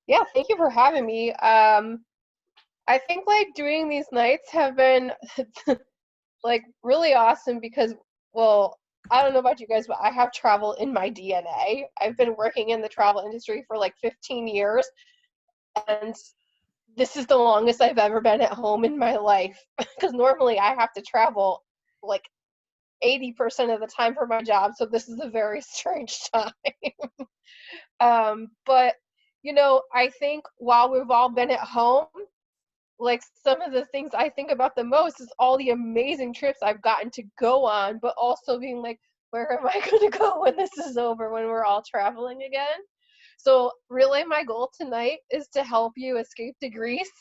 Yeah, thank you for having me. I think like doing these nights have been like really awesome because, well, I don't know about you guys, but I have travel in my DNA. I've been working in the travel industry for like 15 years, and this is the longest I've ever been at home in my life because normally I have to travel like 80% of the time for my job, so this is a very strange time. But I think while we've all been at home, like some of the things I think about the most is all the amazing trips I've gotten to go on, but also being like, where am I going to go when this is over, when we're all traveling again? So, really, my goal tonight is to help you escape to Greece.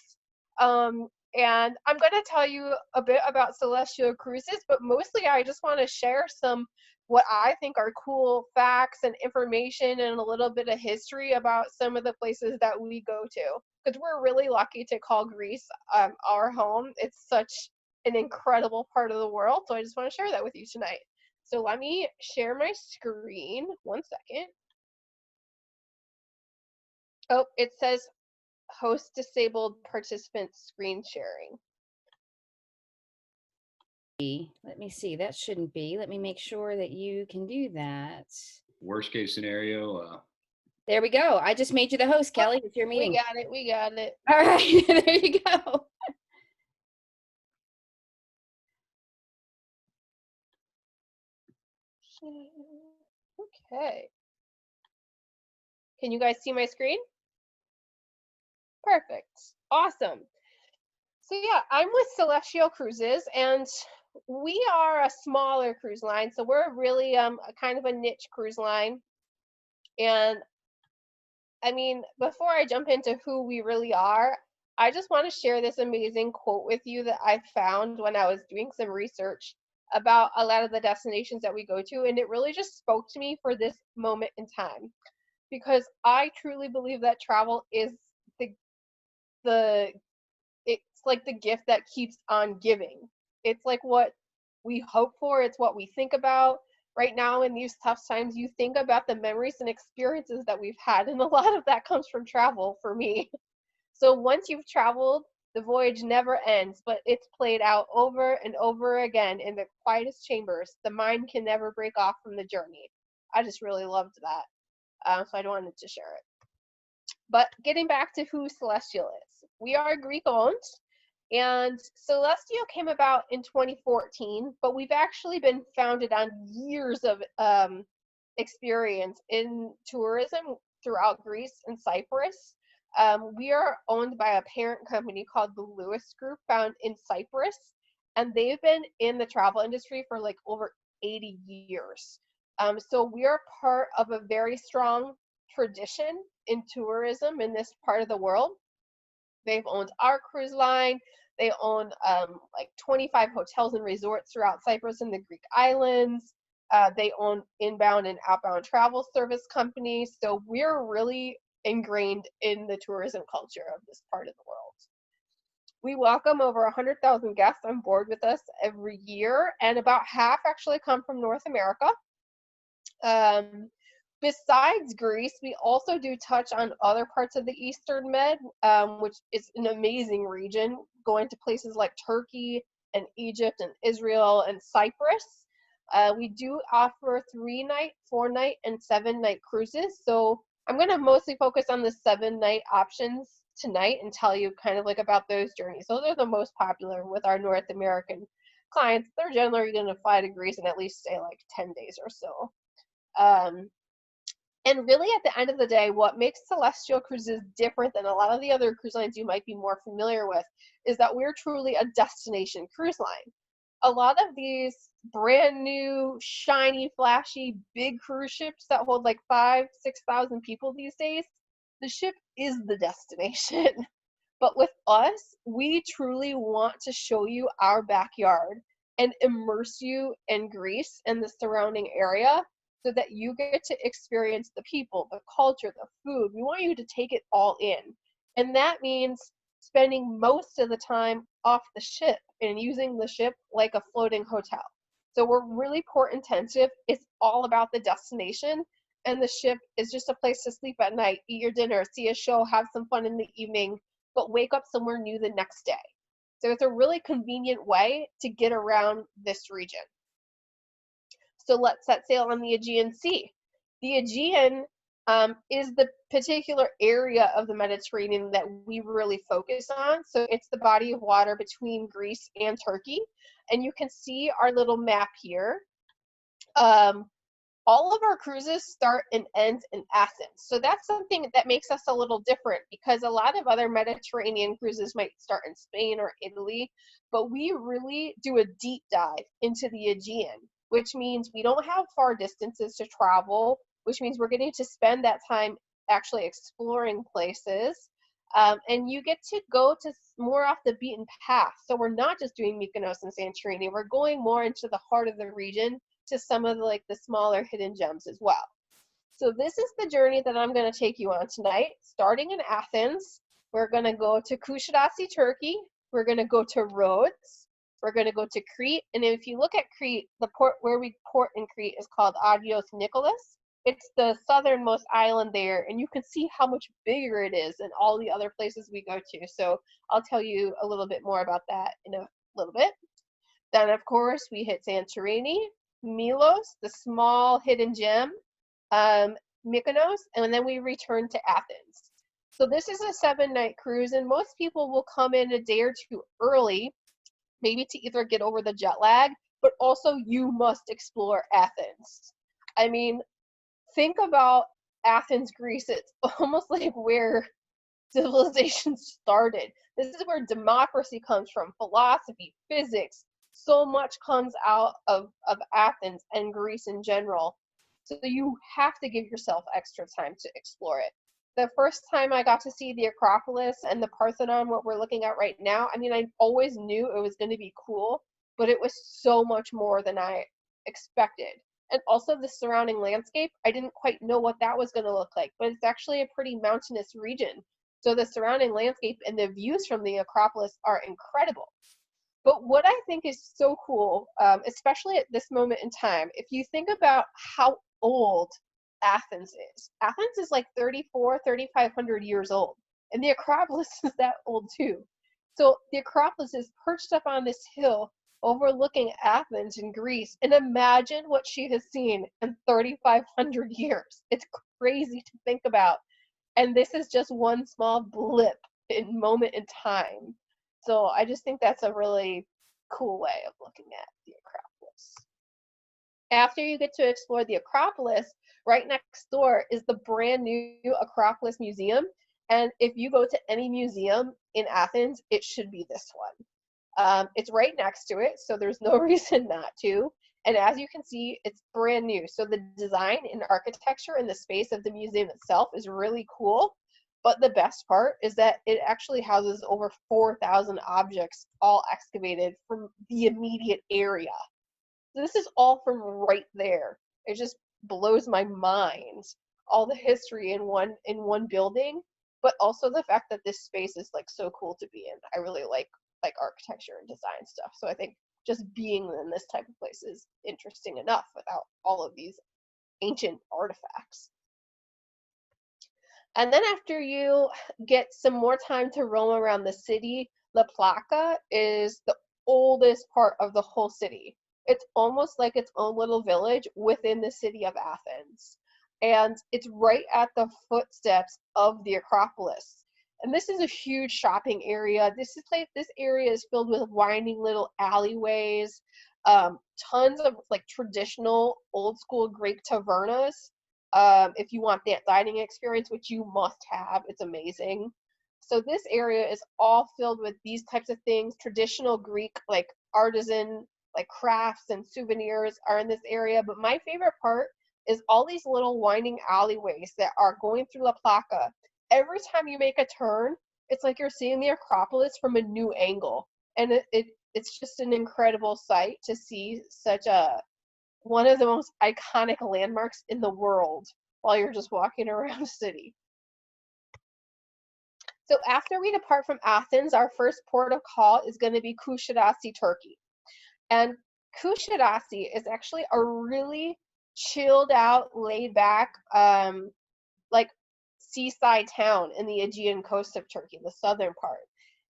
Um, and I'm going to tell you a bit about Celestial Cruises, but mostly I just want to share some what I think are cool facts and information and a little bit of history about some of the places that we go to. Because we're really lucky to call Greece our home. It's such an incredible part of the world. So I just want to share that with you tonight. So let me share my screen. One second. Oh, it says host disabled participant screen sharing. Let me see. That shouldn't be. Let me make sure that you can do that. Worst case scenario, There we go. I just made you the host, Kelly. It's your We meeting. got it. We got it. All right. There you go. Okay. Can you guys see my screen? Perfect. Awesome. So yeah, I'm with Celestial Cruises, and we are a smaller cruise line. So we're really a kind of a niche cruise line. And I mean, before I jump into who we really are, I just want to share this amazing quote with you that I found when I was doing some research about a lot of the destinations that we go to, and it really just spoke to me for this moment in time because I truly believe that travel is the the it's like the gift that keeps on giving. It's like what we hope for, it's what we think about. Right now, in these tough times, you think about the memories and experiences that we've had, and a lot of that comes from travel for me. So once you've traveled, the voyage never ends, but it's played out over and over again in the quietest chambers. The mind can never break off from the journey. I just really loved that. So I wanted to share it. But getting back to who Celestial is, we are Greek owned, and Celestial came about in 2014, but we've actually been founded on years of experience in tourism throughout Greece and Cyprus. We are owned by a parent company called the Lewis Group, found in Cyprus, and they've been in the travel industry for like over 80 years. So we are part of a very strong tradition in tourism in this part of the world. They've owned our cruise line. They own like 25 hotels and resorts throughout Cyprus and the Greek islands. They own inbound and outbound travel service companies. So we're really ingrained in the tourism culture of this part of the world. We welcome over 100,000 guests on board with us every year, and about half actually come from North America. Um, Besides Greece, we also do touch on other parts of the Eastern Med, which is an amazing region, going to places like Turkey and Egypt and Israel and Cyprus. We do offer 3-night, 4-night, and 7-night cruises. So I'm going to mostly focus on the 7-night options tonight and tell you kind of like about those journeys. Those are the most popular with our North American clients. They're generally going to fly to Greece and at least stay like 10 days or so. Um, and really, at the end of the day, what makes Celestial Cruises different than a lot of the other cruise lines you might be more familiar with is that we're truly a destination cruise line. A lot of these brand new, shiny, flashy, big cruise ships that hold like 6,000 people these days, the ship is the destination. But with us, we truly want to show you our backyard and immerse you in Greece and the surrounding area so that you get to experience the people, the culture, the food. We want you to take it all in. And that means spending most of the time off the ship and using the ship like a floating hotel. So we're really port intensive. It's all about the destination. and the ship is just a place to sleep at night, eat your dinner, see a show, have some fun in the evening, but wake up somewhere new the next day. So it's a really convenient way to get around this region. So let's set sail on the Aegean Sea. The Aegean is the particular area of the Mediterranean that we really focus on. So it's the body of water between Greece and Turkey. And you can see our little map here. All of our cruises start and end in Athens. So that's something that makes us a little different, because a lot of other Mediterranean cruises might start in Spain or Italy, but we really do a deep dive into the Aegean, which means we don't have far distances to travel, which means we're getting to spend that time actually exploring places. And you get to go to more off the beaten path. So we're not just doing Mykonos and Santorini, we're going more into the heart of the region, to some of the smaller hidden gems as well. So this is the journey that I'm going to take you on tonight. Starting in Athens, we're going to go to Kuşadası, Turkey. We're going to go to Rhodes. We're going to go to Crete. And if you look at Crete, the port where we port in Crete is called Agios Nikolaos. It's the southernmost island there, and you can see how much bigger it is than all the other places we go to. So I'll tell you a little bit more about that in a little bit. Then, of course, we hit Santorini, Milos, the small hidden gem, Mykonos, and then we return to Athens. So this is a 7-night cruise, and most people will come in a day or two early, maybe to either get over the jet lag, but also you must explore Athens. I mean, think about Athens, Greece. It's almost like where civilization started. This is where democracy comes from, philosophy, physics. So much comes out of Athens and Greece in general. So you have to give yourself extra time to explore it. The first time I got to see the Acropolis and the Parthenon, what we're looking at right now, I mean, I always knew it was going to be cool, but it was so much more than I expected. And also the surrounding landscape, I didn't quite know what that was going to look like, but it's actually a pretty mountainous region. So the surrounding landscape and the views from the Acropolis are incredible. But what I think is so cool, especially at this moment in time, if you think about how old Athens is like 3,500 years old. And the Acropolis is that old too. So the Acropolis is perched up on this hill overlooking Athens in Greece. And imagine what she has seen in 3,500 years. It's crazy to think about. And this is just one small blip in moment in time. So I just think that's a really cool way of looking at the Acropolis. After you get to explore the Acropolis, right next door is the brand new Acropolis Museum. And if you go to any museum in Athens, it should be this one. It's right next to it, so there's no reason not to. And as you can see, it's brand new. So the design and architecture and the space of the museum itself is really cool. But the best part is that it actually houses over 4,000 objects, all excavated from the immediate area. So this is all from right there. It just blows my mind, all the history in one building, but also the fact that this space is like so cool to be in. I really like architecture and design stuff. So I think just being in this type of place is interesting enough without all of these ancient artifacts. And then after you get some more time to roam around the city, La Plata is the oldest part of the whole city. It's almost like its own little village within the city of Athens. And it's right at the footsteps of the Acropolis. And this is a huge shopping area. This area is filled with winding little alleyways, tons of like traditional old school Greek tavernas. If you want that dining experience, which you must have, it's amazing. So this area is all filled with these types of things. Traditional Greek, like artisan, like crafts and souvenirs are in this area. But my favorite part is all these little winding alleyways that are going through La Plata. Every time you make a turn, it's like you're seeing the Acropolis from a new angle. And it's just an incredible sight to see such one of the most iconic landmarks in the world while you're just walking around the city. So after we depart from Athens, our first port of call is going to be Kuşadası, Turkey. And Kuşadası is actually a really chilled out, laid back, like seaside town in the Aegean coast of Turkey, the southern part.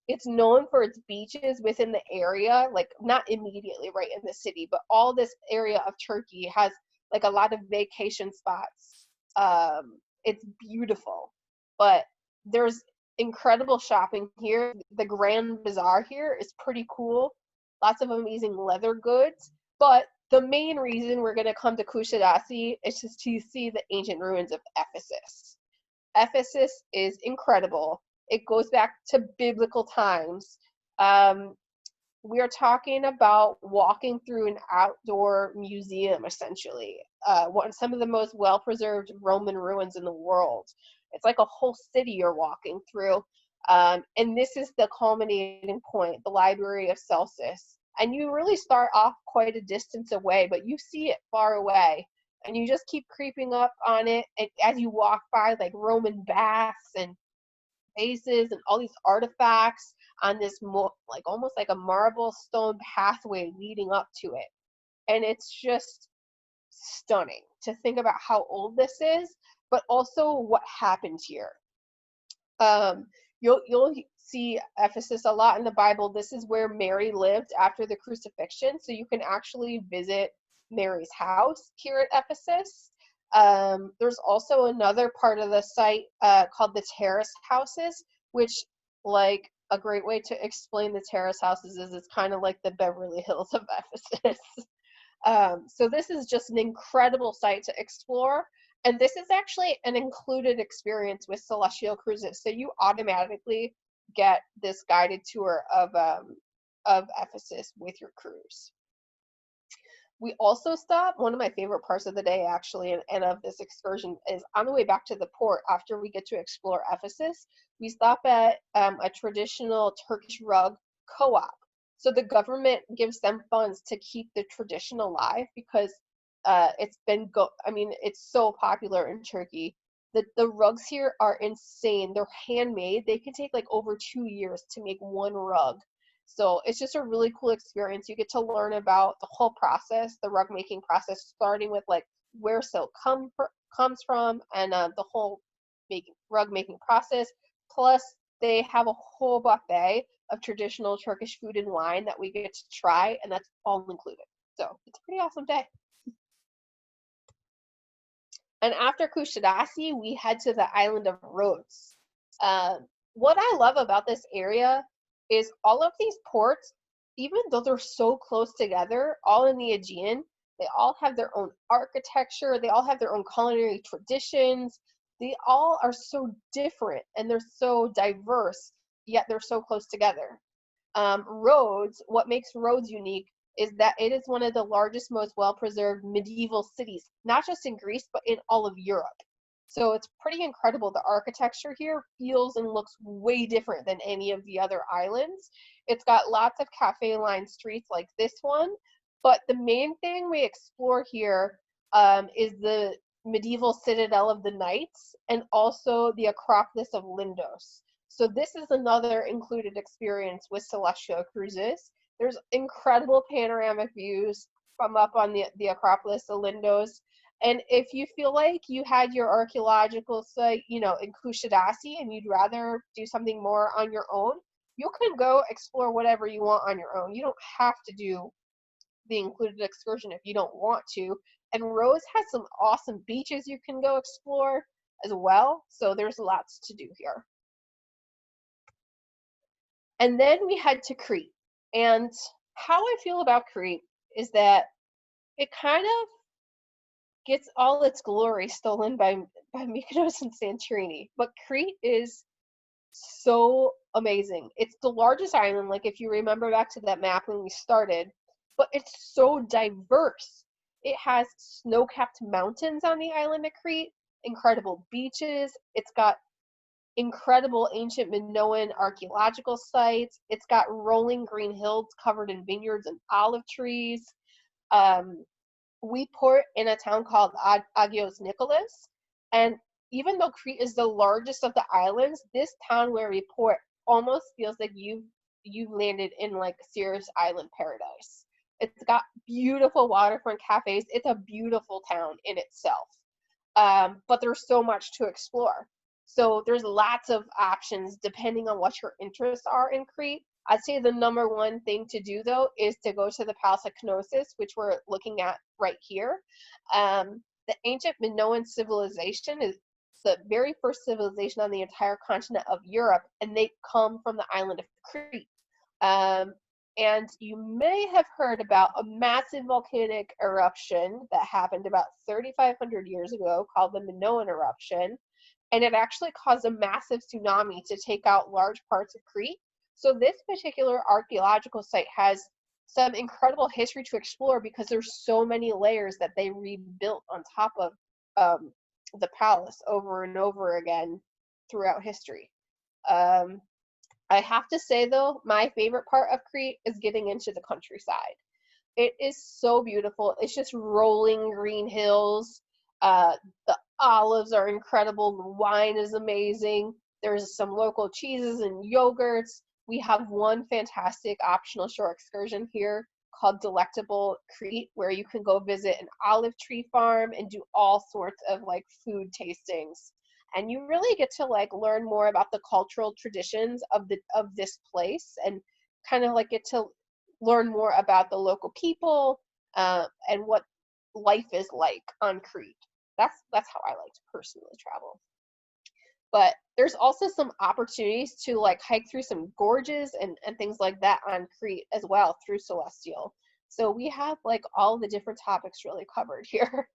It's known for its beaches within the area, like not immediately right in the city, but all this area of Turkey has like a lot of vacation spots. It's beautiful, but there's incredible shopping here. The Grand Bazaar here is pretty cool. Lots of amazing leather goods, but the main reason we're going to come to Kushadasi is just to see the ancient ruins of Ephesus. Ephesus is incredible. It goes back to biblical times. We are talking about walking through an outdoor museum, essentially. Some of the most well-preserved Roman ruins in the world. It's like a whole city you're walking through. And this is the culminating point, the Library of Celsus. And you really start off quite a distance away, but you see it far away. And you just keep creeping up on it. And as you walk by, like Roman baths and vases and all these artifacts on this like almost like a marble stone pathway leading up to it. And it's just stunning to think about how old this is, but also what happened here. You'll see Ephesus a lot in the Bible. This is where Mary lived after the crucifixion, so you can actually visit Mary's house here at Ephesus. There's also another part of the site called the terrace houses, which, like, a great way to explain the terrace houses is it's kind of like the Beverly Hills of Ephesus. So this is just an incredible site to explore. And this is actually an included experience with Celestyal Cruises. So you automatically get this guided tour of Ephesus with your cruise. We also stop, one of my favorite parts of the day actually, and of this excursion, is on the way back to the port after we get to explore Ephesus, we stop at a traditional Turkish rug co-op. So the government gives them funds to keep the tradition alive because it's so popular in Turkey. The rugs here are insane. They're handmade. They can take like over 2 years to make one rug. So it's just a really cool experience. You get to learn about the whole process, the rug making process, starting with like where silk comes from and the whole rug making process. Plus, they have a whole buffet of traditional Turkish food and wine that we get to try, and that's all included. So it's a pretty awesome day. And after Kushadasi, we head to the island of Rhodes. What I love about this area is all of these ports, even though they're so close together, all in the Aegean, they all have their own architecture, they all have their own culinary traditions. They all are so different and they're so diverse, yet they're so close together. Rhodes, what makes Rhodes unique is that it is one of the largest, most well-preserved medieval cities, not just in Greece, but in all of Europe. So it's pretty incredible. The architecture here feels and looks way different than any of the other islands. It's got lots of cafe-lined streets like this one, but the main thing we explore here is the medieval citadel of the knights and also the Acropolis of Lindos. So this is another included experience with Celestyal Cruises. There's incredible panoramic views from up on the Acropolis of Lindos. And if you feel like you had your archaeological site, in Kushadasi and you'd rather do something more on your own, you can go explore whatever you want on your own. You don't have to do the included excursion if you don't want to. And Rhodes has some awesome beaches you can go explore as well. So there's lots to do here. And then we head to Crete. And how I feel about Crete is that it kind of gets all its glory stolen by Mykonos and Santorini. But Crete is so amazing. It's the largest island, like if you remember back to that map when we started, but it's so diverse. It has snow-capped mountains on the island of Crete, incredible beaches. It's got incredible ancient Minoan archaeological sites. It's got rolling green hills covered in vineyards and olive trees. We port in a town called Agios Nicholas, and even though Crete is the largest of the islands, this town where we port almost feels like you've landed in like a serious island paradise. It's got beautiful waterfront cafes. It's a beautiful town in itself. But there's so much to explore. So there's lots of options depending on what your interests are in Crete. I'd say the number one thing to do, though, is to go to the Palace of Knossos, which we're looking at right here. The ancient Minoan civilization is the very first civilization on the entire continent of Europe, and they come from the island of Crete. And you may have heard about a massive volcanic eruption that happened about 3,500 years ago called the Minoan eruption. And it actually caused a massive tsunami to take out large parts of Crete. So this particular archaeological site has some incredible history to explore because there's so many layers that they rebuilt on top of the palace over and over again throughout history. I have to say, though, my favorite part of Crete is getting into the countryside. It is so beautiful. It's just rolling green hills. The olives are incredible. The wine is amazing. There's some local cheeses and yogurts. We have one fantastic optional shore excursion here called Delectable Crete, where you can go visit an olive tree farm and do all sorts of like food tastings. And you really get to like learn more about the cultural traditions of this place, and kind of like get to learn more about the local people and what life is like on Crete. That's how I like to personally travel. But there's also some opportunities to like hike through some gorges and things like that on Crete as well through Celestyal. So we have like all the different topics really covered here.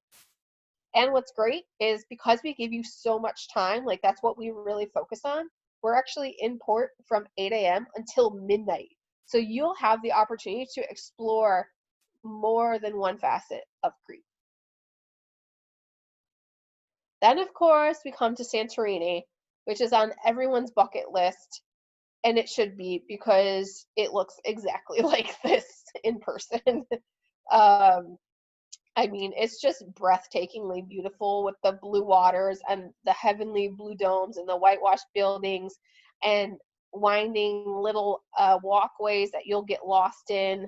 And what's great is because we give you so much time, like that's what we really focus on, we're actually in port from 8 a.m. until midnight. So you'll have the opportunity to explore more than one facet of Crete. Then, of course, we come to Santorini, which is on everyone's bucket list, and it should be because it looks exactly like this in person. I mean, it's just breathtakingly beautiful with the blue waters and the heavenly blue domes and the whitewashed buildings and winding little walkways that you'll get lost in.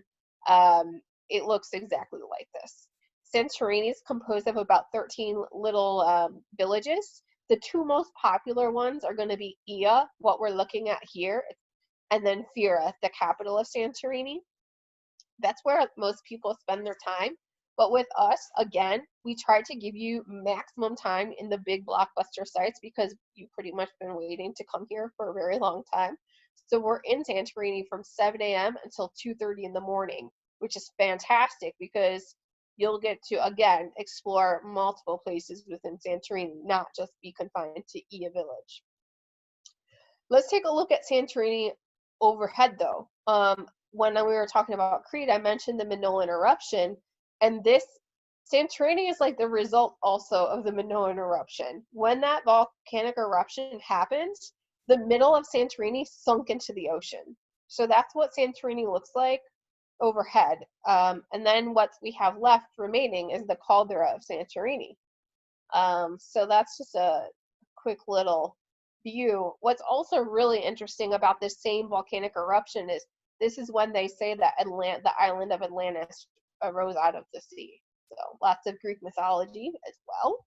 It looks exactly like this. Santorini is composed of about 13 little villages. The two most popular ones are going to be Ia, what we're looking at here, and then Fira, the capital of Santorini. That's where most people spend their time. But with us, again, we try to give you maximum time in the big blockbuster sites because you've pretty much been waiting to come here for a very long time. So we're in Santorini from 7 a.m. until 2:30 in the morning, which is fantastic because you'll get to, again, explore multiple places within Santorini, not just be confined to Ia Village. Let's take a look at Santorini overhead, though. When we were talking about Crete, I mentioned the Minoan eruption, and this Santorini is like the result also of the Minoan eruption. When that volcanic eruption happened, the middle of Santorini sunk into the ocean. So that's what Santorini looks like overhead. And then what we have left remaining is the caldera of Santorini. So that's just a quick little view. What's also really interesting about this same volcanic eruption is this is when they say that the island of Atlantis arose out of the sea. So lots of Greek mythology as well.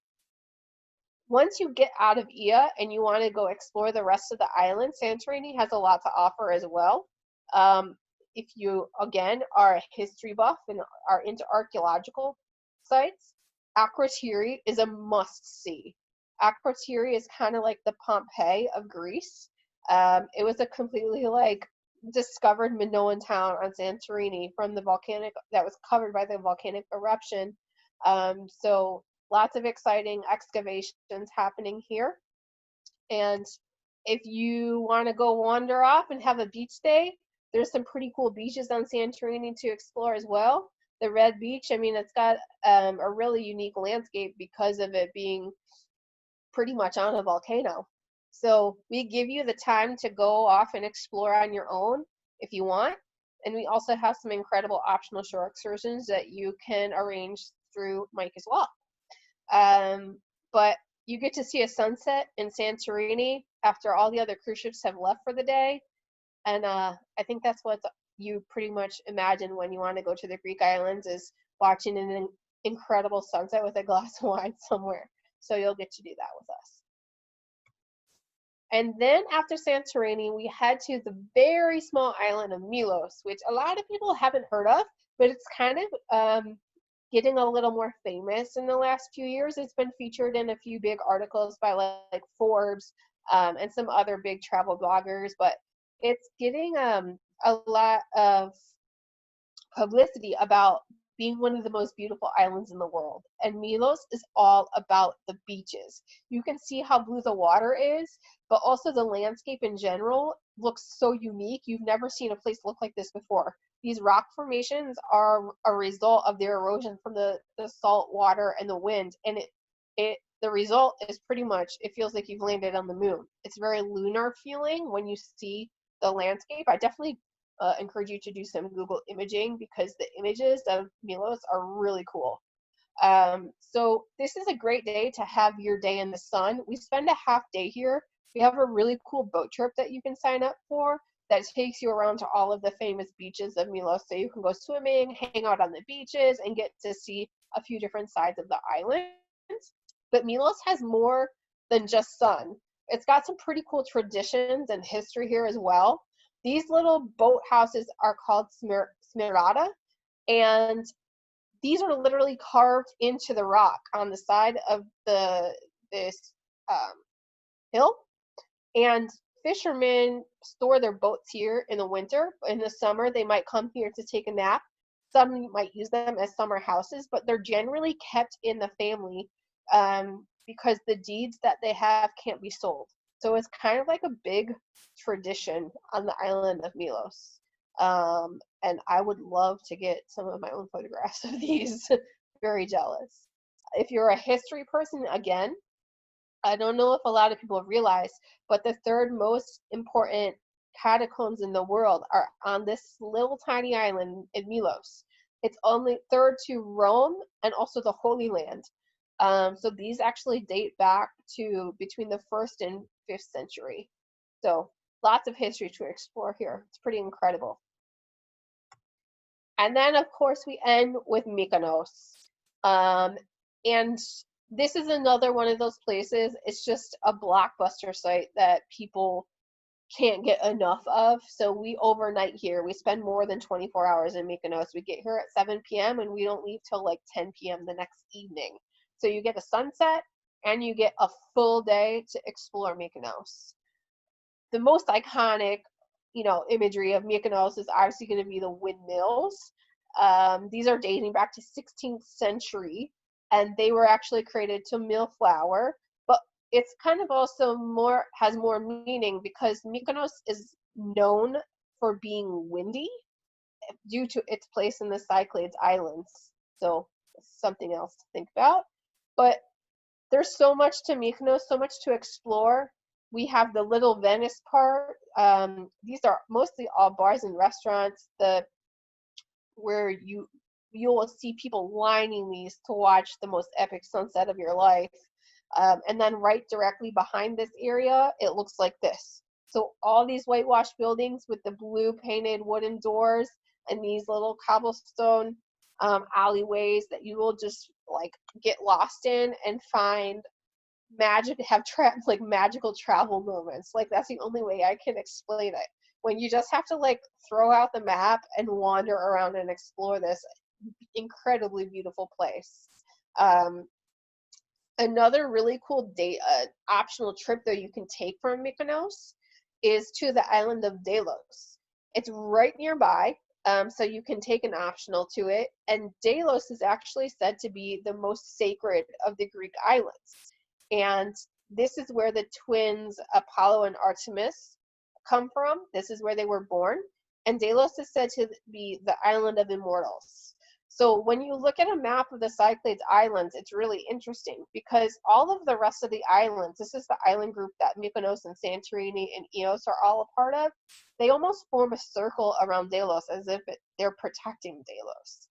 Once you get out of Ia and you want to go explore the rest of the island, Santorini has a lot to offer as well. If you, again, are a history buff and are into archaeological sites, Akrotiri is a must-see. Akrotiri is kind of like the Pompeii of Greece. It was a completely like discovered Minoan town on Santorini from the volcanic that was covered by the volcanic eruption. So lots of exciting excavations happening here. And if you want to go wander off and have a beach day, there's some pretty cool beaches on Santorini to explore as well. The Red Beach, I mean, it's got a really unique landscape because of it being pretty much on a volcano. So we give you the time to go off and explore on your own if you want. And we also have some incredible optional shore excursions that you can arrange through Mike as well. But you get to see a sunset in Santorini after all the other cruise ships have left for the day. And I think that's what's you pretty much imagine when you want to go to the Greek islands is watching an incredible sunset with a glass of wine somewhere. So you'll get to do that with us. And then after Santorini, we head to the very small island of Milos, which a lot of people haven't heard of, but it's kind of getting a little more famous in the last few years. It's been featured in a few big articles by like Forbes and some other big travel bloggers, but it's getting a lot of publicity about being one of the most beautiful islands in the world. And Milos is all about the beaches. You can see how blue the water is, but also the landscape in general looks so unique. You've never seen a place look like this before. These rock formations are a result of their erosion from the salt water and the wind. And the result is pretty much, it feels like you've landed on the moon. It's very lunar feeling when you see the landscape. I definitely encourage you to do some Google imaging because the images of Milos are really cool. So this is a great day to have your day in the sun. We spend a half day here. We have a really cool boat trip that you can sign up for that takes you around to all of the famous beaches of Milos. So you can go swimming, hang out on the beaches, and get to see a few different sides of the island. But Milos has more than just sun. It's got some pretty cool traditions and history here as well. These little boat houses are called smerata, and these are literally carved into the rock on the side of this hill. And fishermen store their boats here in the winter. In the summer, they might come here to take a nap. Some might use them as summer houses, but they're generally kept in the family because the deeds that they have can't be sold. So it's kind of like a big tradition on the island of Milos. And I would love to get some of my own photographs of these. Very jealous. If you're a history person, again, I don't know if a lot of people realize, but the third most important catacombs in the world are on this little tiny island in Milos. It's only third to Rome and also the Holy Land. So these actually date back to between the 1st and 5th century. So lots of history to explore here. It's pretty incredible. And then, of course, we end with Mykonos. And this is another one of those places. It's just a blockbuster site that people can't get enough of. So we overnight here. We spend more than 24 hours in Mykonos. We get here at 7 p.m. and we don't leave till like 10 p.m. the next evening. So you get a sunset and you get a full day to explore Mykonos. The most iconic, imagery of Mykonos is obviously going to be the windmills. These are dating back to 16th century, and they were actually created to mill flour. But it's kind of also has more meaning because Mykonos is known for being windy due to its place in the Cyclades Islands. So something else to think about. But there's so much to Mykonos, so much to explore. We have the Little Venice part. These are mostly all bars and restaurants where you will see people lining these to watch the most epic sunset of your life. And then right directly behind this area, it looks like this. So all these whitewashed buildings with the blue painted wooden doors and these little cobblestone alleyways that you will just like get lost in and find magical travel moments. Like that's the only way I can explain it. When you just have to like throw out the map and wander around and explore this incredibly beautiful place. Another really cool optional trip though you can take from Mykonos is to the island of Delos. It's right nearby, so you can take an optional to it. And Delos is actually said to be the most sacred of the Greek islands. And this is where the twins Apollo and Artemis come from. This is where they were born. And Delos is said to be the island of immortals. So when you look at a map of the Cyclades Islands, it's really interesting because all of the rest of the islands, this is the island group that Mykonos and Santorini and Ios are all a part of, they almost form a circle around Delos as if they're protecting Delos.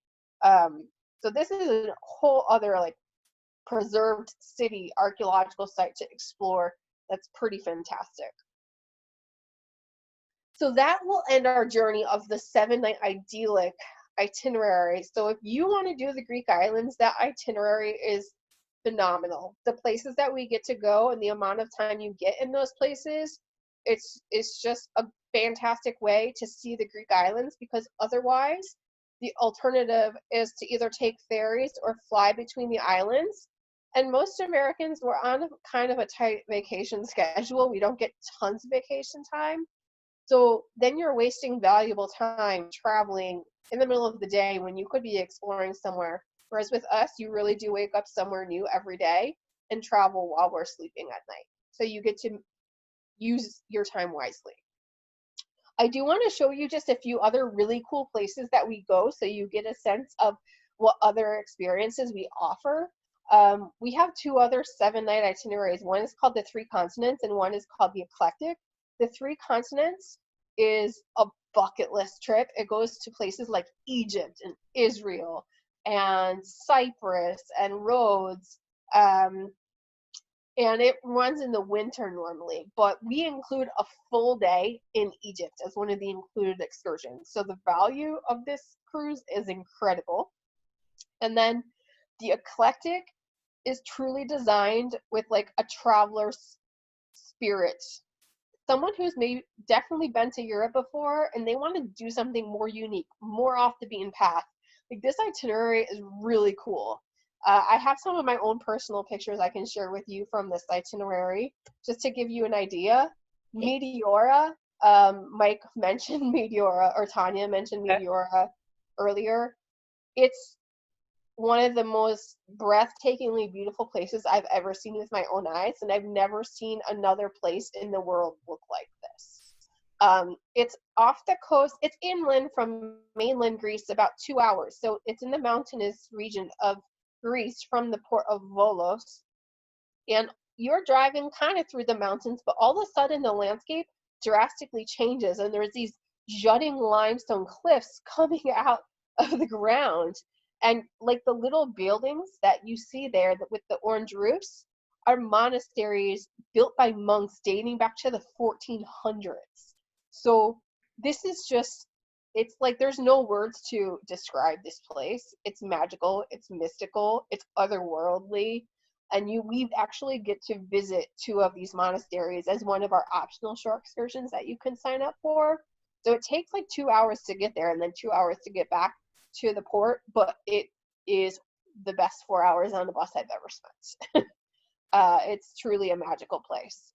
So this is a whole other like preserved city archaeological site to explore that's pretty fantastic. So that will end our journey of the 7-night idyllic itinerary. So if you want to do the Greek islands, that itinerary is phenomenal. The places that we get to go and the amount of time you get in those places, it's just a fantastic way to see the Greek islands, because otherwise the alternative is to either take ferries or fly between the islands. And most Americans, we're on kind of a tight vacation schedule. We don't get tons of vacation time. So then you're wasting valuable time traveling in the middle of the day when you could be exploring somewhere. Whereas with us, you really do wake up somewhere new every day and travel while we're sleeping at night. So you get to use your time wisely. I do want to show you just a few other really cool places that we go so you get a sense of what other experiences we offer. We have 2 other 7-night itineraries. One is called the Three Continents and one is called the Eclectic. The Three Continents is a bucket list trip. It goes to places like Egypt and Israel and Cyprus and Rhodes. And it runs in the winter normally, but we include a full day in Egypt as one of the included excursions. So the value of this cruise is incredible. And then the Eclectic is truly designed with like a traveler's spirit. Someone who's maybe definitely been to Europe before and they want to do something more unique, more off the beaten path. Like this itinerary is really cool. I have some of my own personal pictures I can share with you from this itinerary, just to give you an idea. Meteora, Mike mentioned Meteora, or Tanya mentioned Meteora earlier. It's one of the most breathtakingly beautiful places I've ever seen with my own eyes, and I've never seen another place in the world look like this. It's off the coast. It's inland from mainland Greece, about 2 hours. So it's in the mountainous region of Greece from the port of Volos. And you're driving kind of through the mountains, but all of a sudden the landscape drastically changes, and there's these jutting limestone cliffs coming out of the ground. And like the little buildings that you see there with the orange roofs are monasteries built by monks dating back to the 1400s. So this is just, it's like there's no words to describe this place. It's magical, it's mystical, it's otherworldly. And we actually get to visit 2 of these monasteries as one of our optional short excursions that you can sign up for. So it takes like 2 hours to get there and then 2 hours to get back to the port, but it is the best 4 hours on the bus I've ever spent. It's truly a magical place.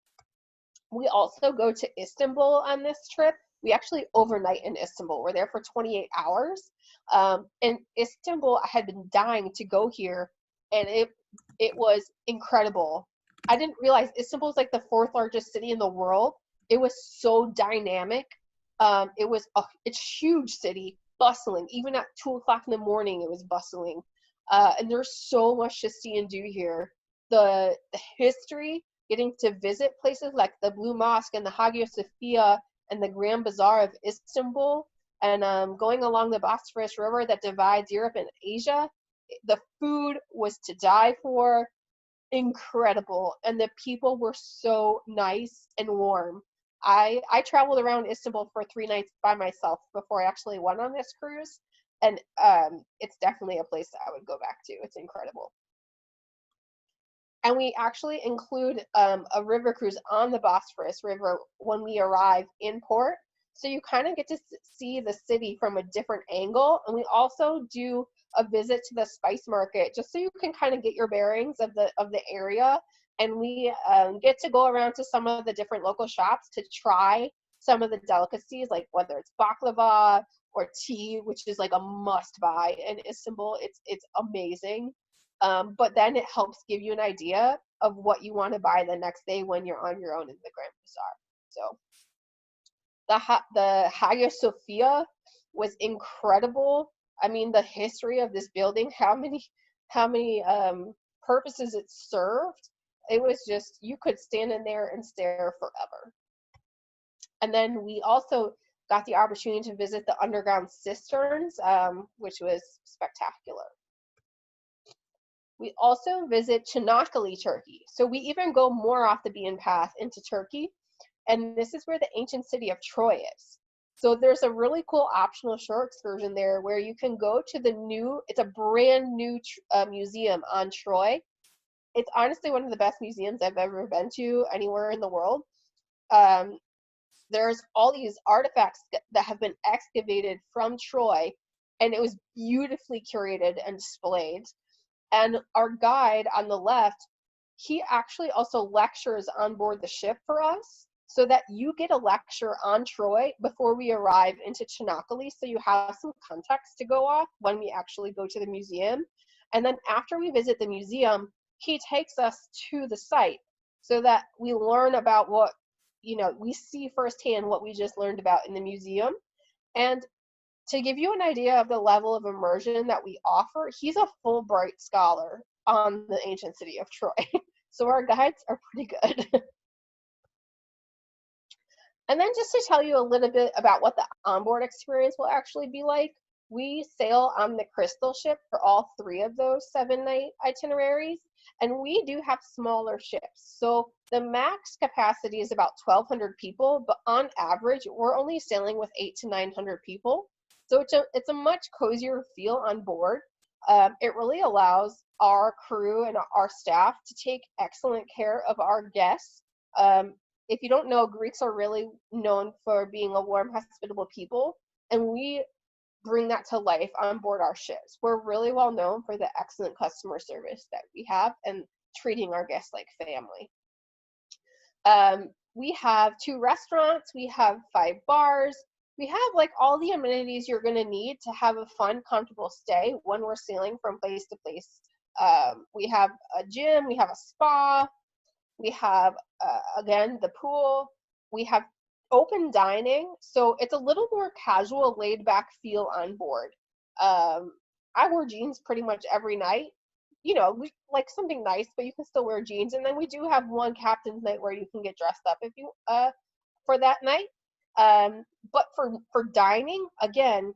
We also go to Istanbul on this trip. We actually overnight in Istanbul. We're there for 28 hours. And Istanbul, I had been dying to go here, and it was incredible. I didn't realize Istanbul is like the 4th largest city in the world. It was so dynamic. It's a huge city, bustling. Even at 2 o'clock in the morning, it was bustling. And there's so much to see and do here. The history, getting to visit places like the Blue Mosque and the Hagia Sophia and the Grand Bazaar of Istanbul, and going along the Bosphorus River that divides Europe and Asia. The food was to die for, incredible, and the people were so nice and warm. I traveled around Istanbul for 3 nights by myself before I actually went on this cruise, and it's definitely a place that I would go back to. It's incredible. And we actually include a river cruise on the Bosphorus River when we arrive in port. So you kind of get to see the city from a different angle. And we also do a visit to the spice market, just so you can kind of get your bearings of the area. And we get to go around to some of the different local shops to try some of the delicacies, like whether it's baklava or tea, which is like a must buy in Istanbul. It's amazing. But then it helps give you an idea of what you want to buy the next day when you're on your own in the Grand Bazaar. So the Hagia Sophia was incredible. I mean, the history of this building, how many purposes it served. It was just, you could stand in there and stare forever. And then we also got the opportunity to visit the underground cisterns, which was spectacular. We also visit Çanakkale, Turkey. So we even go more off the beaten path into Turkey. and this is where the ancient city of Troy is. So there's a really cool optional shore excursion there where you can go to it's a brand new museum on Troy. It's honestly one of the best museums I've ever been to anywhere in the world. Um, there's all these artifacts that have been excavated from Troy, and it was beautifully curated and displayed. And our guide on the left, he actually also lectures on board the ship for us so that you get a lecture on Troy before we arrive into Chinakali, so you have some context to go off when we actually go to the museum. And then after we visit the museum, he takes us to the site so that we learn about what, we see firsthand what we just learned about in the museum. And to give you an idea of the level of immersion that we offer, he's a Fulbright scholar on the ancient city of Troy. So our guides are pretty good. And then just to tell you a little bit about what the onboard experience will actually be like, we sail on the Crystal ship for all 3 of those 7-night itineraries, and we do have smaller ships. So the max capacity is about 1,200 people, but on average, we're only sailing with 800 to 900 people. So it's a much cozier feel on board. It really allows our crew and our staff to take excellent care of our guests. If you don't know, Greeks are really known for being a warm, hospitable people, and we bring that to life on board our ships. We're really well known for the excellent customer service that we have and treating our guests like family. We have 2 restaurants, we have 5 bars, we have like all the amenities you're going to need to have a fun, comfortable stay when we're sailing from place to place. We have a gym, we have a spa, we have, again, the pool, we have open dining, so it's a little more casual, laid back feel on board. I wear jeans pretty much every night. We like something nice, but you can still wear jeans. And then we do have one captain's night where you can get dressed up if you for that night. But for dining, again,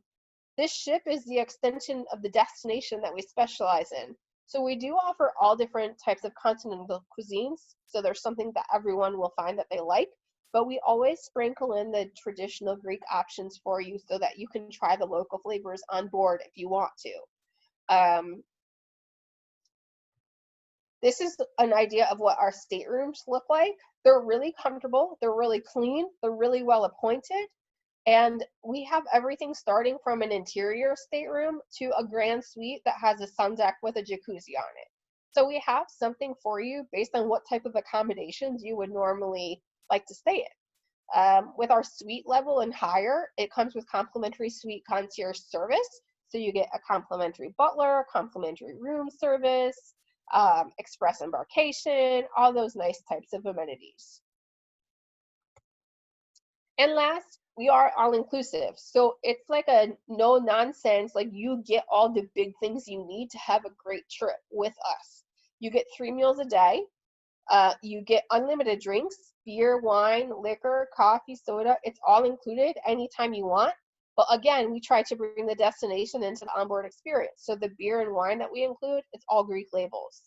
this ship is the extension of the destination that we specialize in. So we do offer all different types of continental cuisines. So there's something that everyone will find that they like, but we always sprinkle in the traditional Greek options for you so that you can try the local flavors on board if you want to. This is an idea of what our staterooms look like. They're really comfortable, they're really clean, they're really well appointed, and we have everything starting from an interior stateroom to a grand suite that has a sun deck with a jacuzzi on it. So we have something for you based on what type of accommodations you would normally like to stay in. With our suite level and higher, it comes with complimentary suite concierge service. So you get a complimentary butler, complimentary room service, express embarkation, all those nice types of amenities. And last, we are all inclusive. So it's like a no nonsense, like you get all the big things you need to have a great trip with us. You get 3 meals a day. You get unlimited drinks, beer, wine, liquor, coffee, soda. It's all included anytime you want. But again, we try to bring the destination into the onboard experience. So the beer and wine that we include, it's all Greek labels.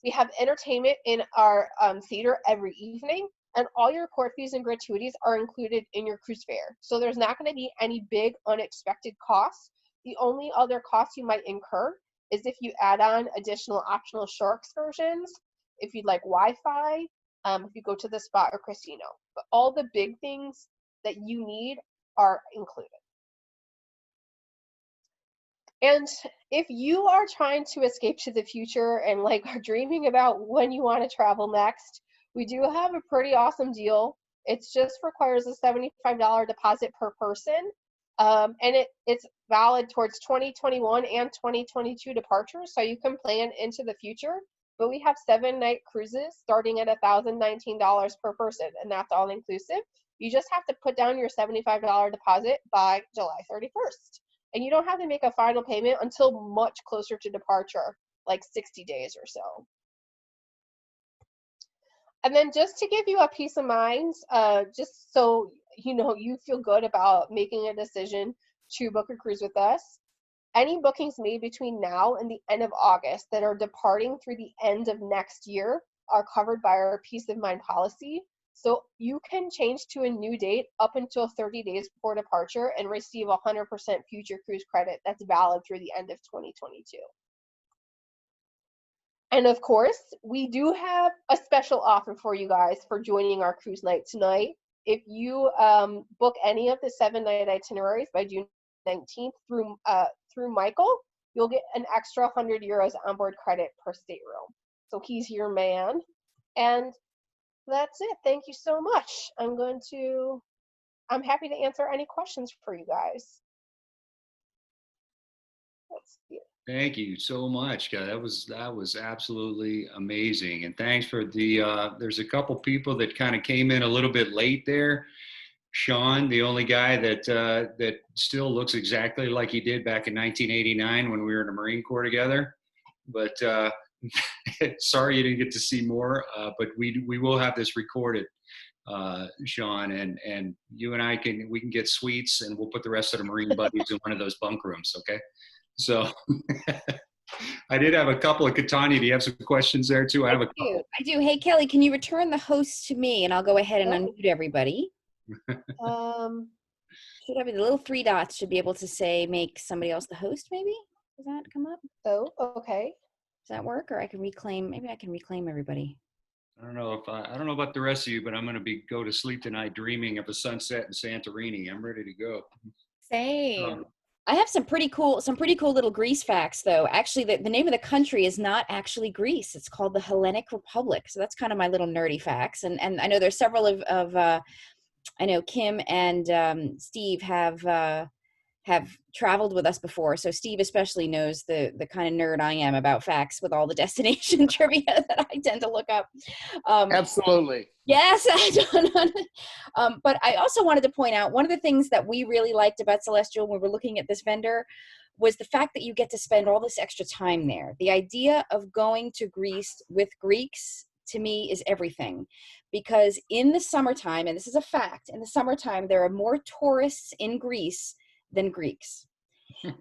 We have entertainment in our theater every evening, and all your port fees and gratuities are included in your cruise fare. So there's not going to be any big unexpected costs. The only other cost you might incur is if you add on additional optional shore excursions, if you'd like Wi-Fi, if you go to the spa or casino. But all the big things that you need are included. And if you are trying to escape to the future and like are dreaming about when you want to travel next, we do have a pretty awesome deal. It just requires a $75 deposit per person. And it's valid towards 2021 and 2022 departures, so you can plan into the future. But we have 7-night cruises starting at $1,019 per person, and that's all inclusive. You just have to put down your $75 deposit by July 31st. And you don't have to make a final payment until much closer to departure, like 60 days or so. And then just to give you a peace of mind, just so you feel good about making a decision to book a cruise with us, any bookings made between now and the end of August that are departing through the end of next year are covered by our peace of mind policy. So you can change to a new date up until 30 days before departure and receive 100% future cruise credit that's valid through the end of 2022. And of course, we do have a special offer for you guys for joining our cruise night tonight. If you book any of the 7-night itineraries by June 19th through Michael, you'll get an extra 100 euros onboard credit per stateroom. So he's your man. And that's it. Thank you so much. I'm happy to answer any questions for you guys. Let's see. Thank you so much, guy. That was absolutely amazing. And thanks for the, there's a couple people that kind of came in a little bit late there. Sean, the only guy that still looks exactly like he did back in 1989 when we were in the Marine Corps together. But sorry you didn't get to see more, but we will have this recorded, Sean, and you and I we can get suites, and we'll put the rest of the Marine buddies in one of those bunk rooms, okay? So I did have a couple of Catania. Do you have some questions there too? I have a couple. I do. Hey, Kelly, can you return the host to me, and I'll go ahead and unmute everybody. Should have the little 3 dots should be able to say make somebody else the host, maybe? Does that come up? Oh, okay. Does that work? Or I can reclaim, maybe I can reclaim everybody. I don't know about the rest of you, but I'm going to go to sleep tonight dreaming of a sunset in Santorini. I'm ready to go. Same. I have some pretty cool little Greece facts, though. Actually, the name of the country is not actually Greece. It's called the Hellenic Republic. So that's kind of my little nerdy facts. And I know there's several of I know Kim and Steve have traveled with us before. So Steve especially knows the kind of nerd I am about facts with all the destination trivia that I tend to look up. Absolutely. Yes. But I also wanted to point out one of the things that we really liked about Celestyal when we were looking at this vendor was the fact that you get to spend all this extra time there. The idea of going to Greece with Greeks, to me, is everything. Because in the summertime, and this is a fact, in the summertime, there are more tourists in Greece than Greeks.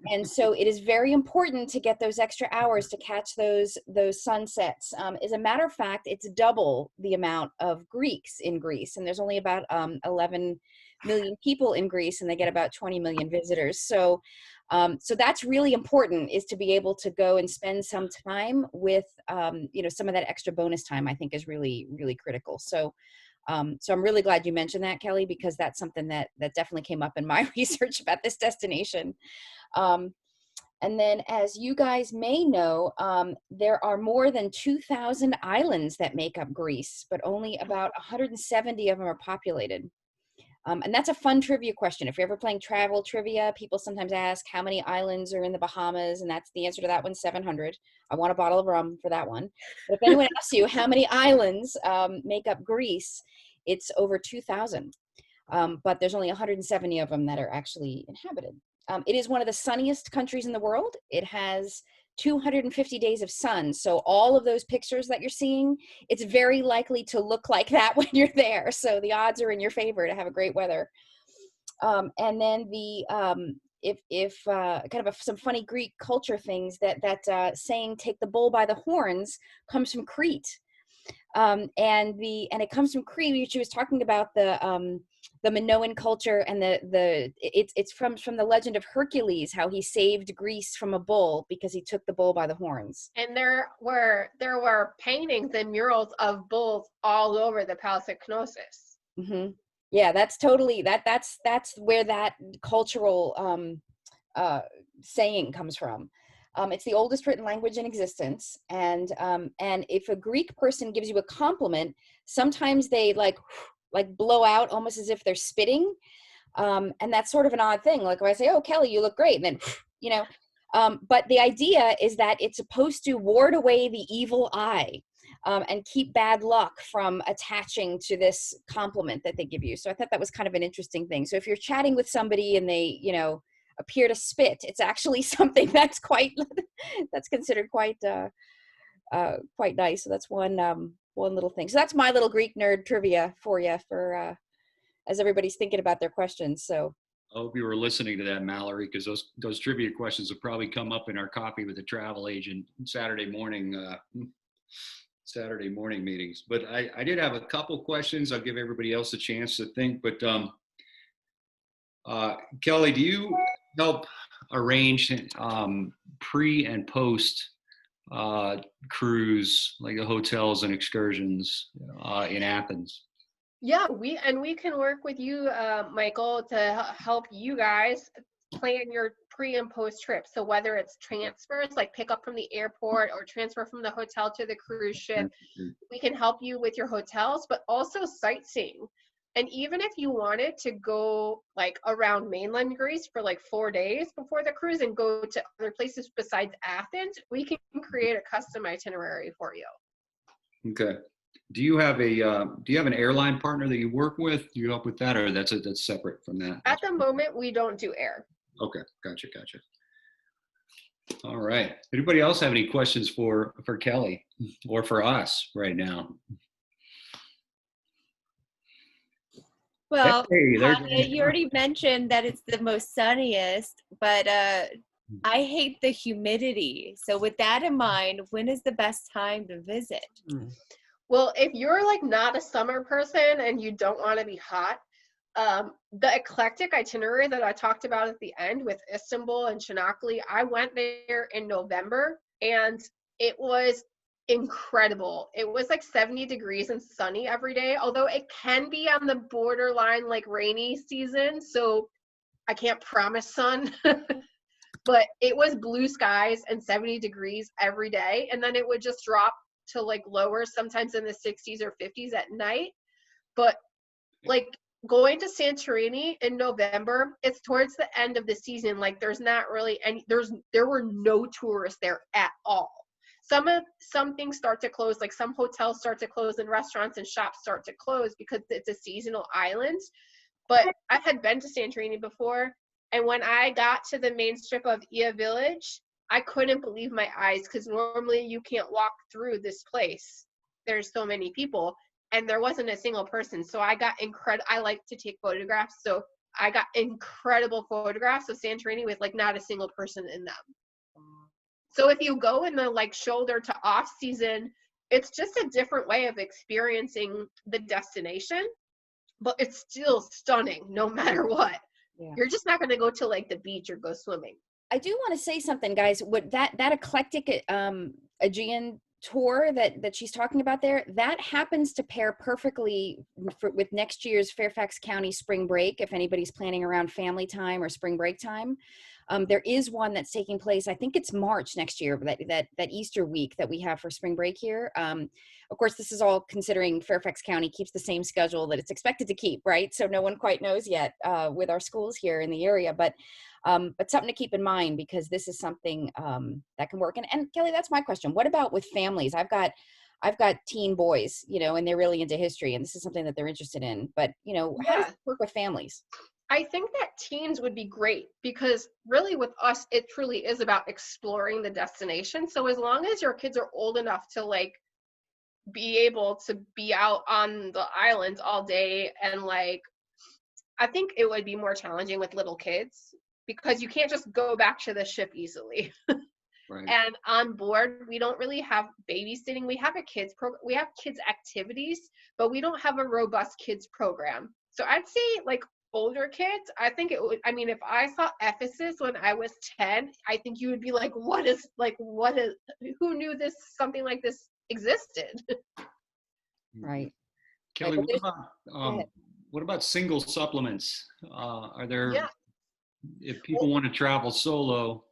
And so it is very important to get those extra hours to catch those sunsets. As a matter of fact, it's double the amount of Greeks in Greece. And there's only about 11 million people in Greece, and they get about 20 million visitors. So that's really important, is to be able to go and spend some time with, some of that extra bonus time, I think is really, really critical. So I'm really glad you mentioned that, Kelly, because that's something that definitely came up in my research about this destination. And then, as you guys may know, there are more than 2,000 islands that make up Greece, but only about 170 of them are populated. And that's a fun trivia question. If you're ever playing travel trivia, people sometimes ask how many islands are in the Bahamas, and that's the answer to that one, 700. I want a bottle of rum for that one. But if anyone asks you how many islands make up Greece, it's over 2,000. But there's only 170 of them that are actually inhabited. It is one of the sunniest countries in the world. It has 250 days of sun. So all of those pictures that you're seeing, it's very likely to look like that when you're there. So the odds are in your favor to have a great weather. And then some funny Greek culture things, that saying "take the bull by the horns" comes from Crete. And it comes from Crete, which she was talking about the Minoan culture, and it's from the legend of Hercules, how he saved Greece from a bull because he took the bull by the horns. And there were paintings and murals of bulls all over the Palace of Knossos. Mm-hmm. Yeah, that's totally that's where that cultural saying comes from. It's the oldest written language in existence, and if a Greek person gives you a compliment, sometimes they like blow out almost as if they're spitting, and that's sort of an odd thing. Like if I say, "Oh, Kelly, you look great," and then but the idea is that it's supposed to ward away the evil eye, and keep bad luck from attaching to this compliment that they give you. So I thought that was kind of an interesting thing. So if you're chatting with somebody and they appear to spit, it's actually something that's considered quite nice. So that's one little thing. So that's my little Greek nerd trivia for you, for as everybody's thinking about their questions. So I hope you were listening to that, Mallory, because those trivia questions will probably come up in our coffee with the travel agent Saturday morning. Saturday morning meetings. But I did have a couple questions. I'll give everybody else a chance to think. But Kelly, do you help arrange pre and post cruise, like the hotels and excursions in Athens? Yeah, we can work with you, Michael, to help you guys plan your pre and post trip. So whether it's transfers, like pick up from the airport or transfer from the hotel to the cruise ship, we can help you with your hotels, but also sightseeing. And even if you wanted to go like around mainland Greece for like 4 days before the cruise and go to other places besides Athens, we can create a custom itinerary for you. Okay. Do you have an airline partner that you work with? Do you help with that, or that's separate from that? At the moment, we don't do air. Okay, gotcha. All right. Anybody else have any questions for Kelly or for us right now? Well, Hey, Javier, you already mentioned that it's the most sunniest, but I hate the humidity. So with that in mind, when is the best time to visit? Well, if you're like not a summer person and you don't want to be hot, the eclectic itinerary that I talked about at the end with Istanbul and Çanakkale, I went there in November and it was incredible. It was like 70 degrees and sunny every day, although it can be on the borderline like rainy season. So I can't promise sun, but it was blue skies and 70 degrees every day. And then it would just drop to like lower, sometimes in the 60s or 50s at night. But like going to Santorini in November, it's towards the end of the season. Like there's not really any, there were no tourists there at all. Some things start to close, like some hotels start to close and restaurants and shops start to close because it's a seasonal island. But I had been to Santorini before, and when I got to the main strip of Ia Village, I couldn't believe my eyes because normally you can't walk through this place. There's so many people, and there wasn't a single person. So I got I like to take photographs, so I got incredible photographs of Santorini with like not a single person in them. So if you go in the like shoulder to off season, it's just a different way of experiencing the destination, but it's still stunning no matter what. Yeah. You're just not going to go to like the beach or go swimming. I do want to say something, guys. What that eclectic Aegean tour that she's talking about there, that happens to pair perfectly with next year's Fairfax County spring break. If anybody's planning around family time or spring break time, there is one that's taking place. I think it's March next year. That Easter week that we have for spring break here. Of course, this is all considering Fairfax County keeps the same schedule that it's expected to keep, right? So no one quite knows yet with our schools here in the area, but something to keep in mind because this is something that can work. And Kelly, that's my question. What about with families? I've got teen boys, and they're really into history, and this is something that they're interested in. But how does it work with families? I think that teens would be great because really with us, it truly is about exploring the destination. So as long as your kids are old enough to like be able to be out on the islands all day, and like, I think it would be more challenging with little kids because you can't just go back to the ship easily. Right. And on board, we don't really have babysitting. We have we have kids activities, but we don't have a robust kids program. So I'd say like older kids, I think it would, if I saw Ephesus when I was 10, I think you would be like, who knew something like this existed? Right. Kelly, what about single supplements? Are there, if people want to travel solo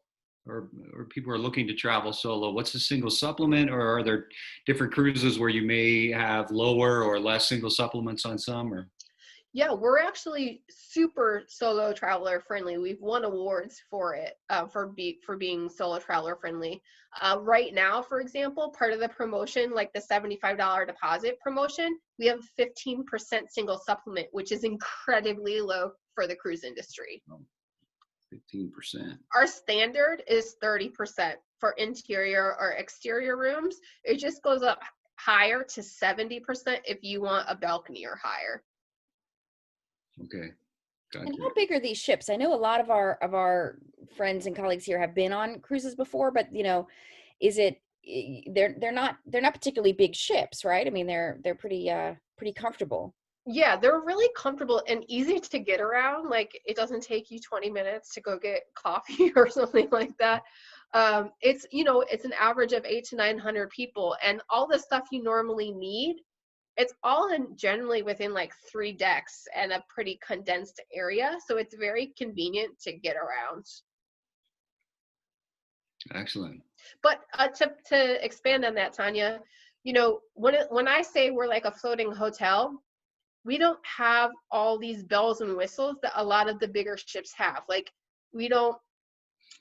or people are looking to travel solo, what's a single supplement, or are there different cruises where you may have lower or less single supplements on some? Or yeah, we're actually super solo traveler friendly. We've won awards for it, for being solo traveler friendly. Right now, for example, part of the promotion, like the $75 deposit promotion, we have 15% single supplement, which is incredibly low for the cruise industry. 15%. Our standard is 30% for interior or exterior rooms. It just goes up higher to 70% if you want a balcony or higher. Okay. Gotcha. And how big are these ships? I know a lot of our friends and colleagues here have been on cruises before, but is it they're not particularly big ships, right? I mean, they're pretty comfortable. Yeah, they're really comfortable and easy to get around. Like, it doesn't take you 20 minutes to go get coffee or something like that. It's, it's an average of 800 to 900 people, and all the stuff you normally need, it's all generally within like 3 decks and a pretty condensed area. So it's very convenient to get around. Excellent. But to expand on that, Tanya, when I say we're like a floating hotel, we don't have all these bells and whistles that a lot of the bigger ships have. Like, we don't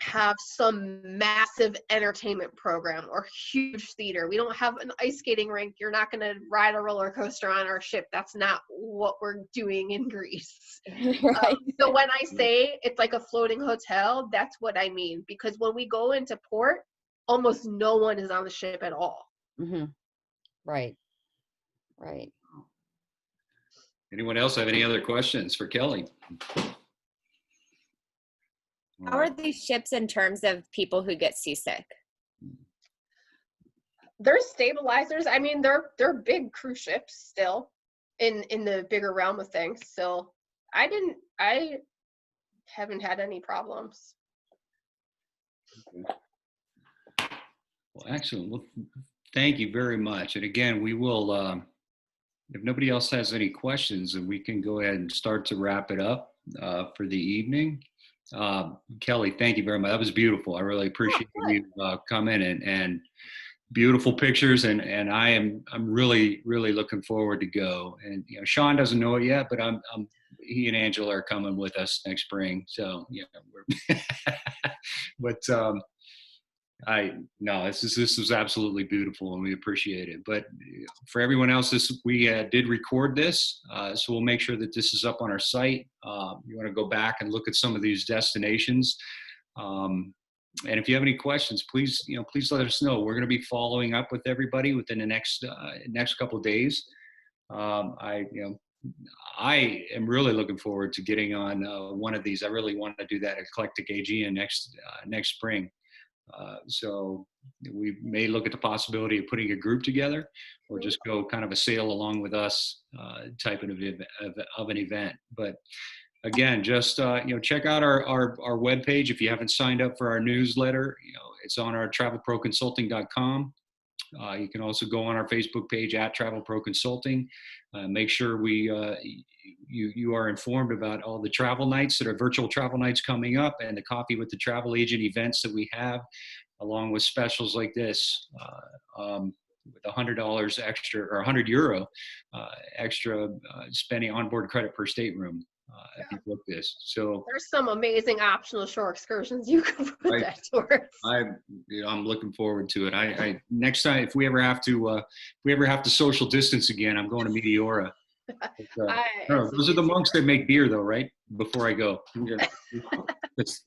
have some massive entertainment program or huge theater. We don't have an ice skating rink. You're not going to ride a roller coaster on our ship. That's not what we're doing in Greece. Right. So when I say it's like a floating hotel, that's what I mean. Because when we go into port, almost no one is on the ship at all. Mm-hmm. Right. Anyone else have any other questions for Kelly? How are these ships in terms of people who get seasick? They're stabilizers. I mean, they're big cruise ships still in the bigger realm of things. So I haven't had any problems. Well, excellent. Well, thank you very much. And again, we will, if nobody else has any questions, then we can go ahead and start to wrap it up for the evening. Kelly, thank you very much. That was beautiful. I really appreciate you coming and beautiful pictures. And I'm really, really looking forward to go. And Sean doesn't know it yet, but he and Angela are coming with us next spring. So but this was absolutely beautiful, and we appreciate it. But for everyone else, we did record this, so we'll make sure that this is up on our site. You want to go back and look at some of these destinations, and if you have any questions, please let us know. We're going to be following up with everybody within the next couple of days. I am really looking forward to getting on one of these. I really want to do that eclectic Aegean next spring. So we may look at the possibility of putting a group together, or just go kind of a sail along with us type of an event. But again, just check out our webpage. If you haven't signed up for our newsletter, it's on our TravelProConsulting.com. You can also go on our Facebook page at TravelProConsulting. Make sure you are informed about all the travel nights that are virtual travel nights coming up, and the Coffee with the Travel Agent events that we have, along with specials like this with $100 extra or €100 extra spending onboard credit per stateroom. If you book this. So there's some amazing optional shore excursions you can put that towards. I'm looking forward to it. I next time, if we ever have to social distance again, I'm going to Meteora. Those are the monks that make beer, though, right? Before I go. No, there's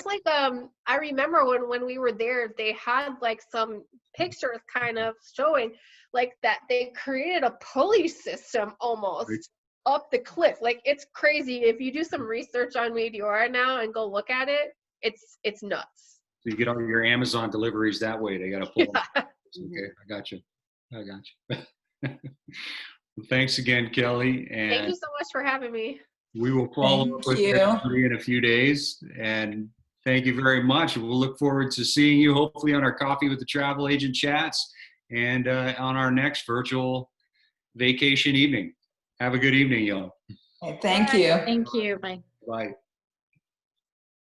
like I remember when we were there, they had like some pictures kind of showing like that they created a pulley system almost. Right. Up the cliff. Like, it's crazy. If you do some research on Meteora now and go look at it, it's nuts. So you get all your Amazon deliveries that way. They got to pull them. Okay, I got you. Well, thanks again, Kelly. And thank you so much for having me. We will follow up with everybody in a few days. And thank you very much. We'll look forward to seeing you, hopefully, on our Coffee with the Travel Agent chats and on our next virtual vacation evening. Have a good evening, y'all. Thank you. Thank you. Bye. Bye.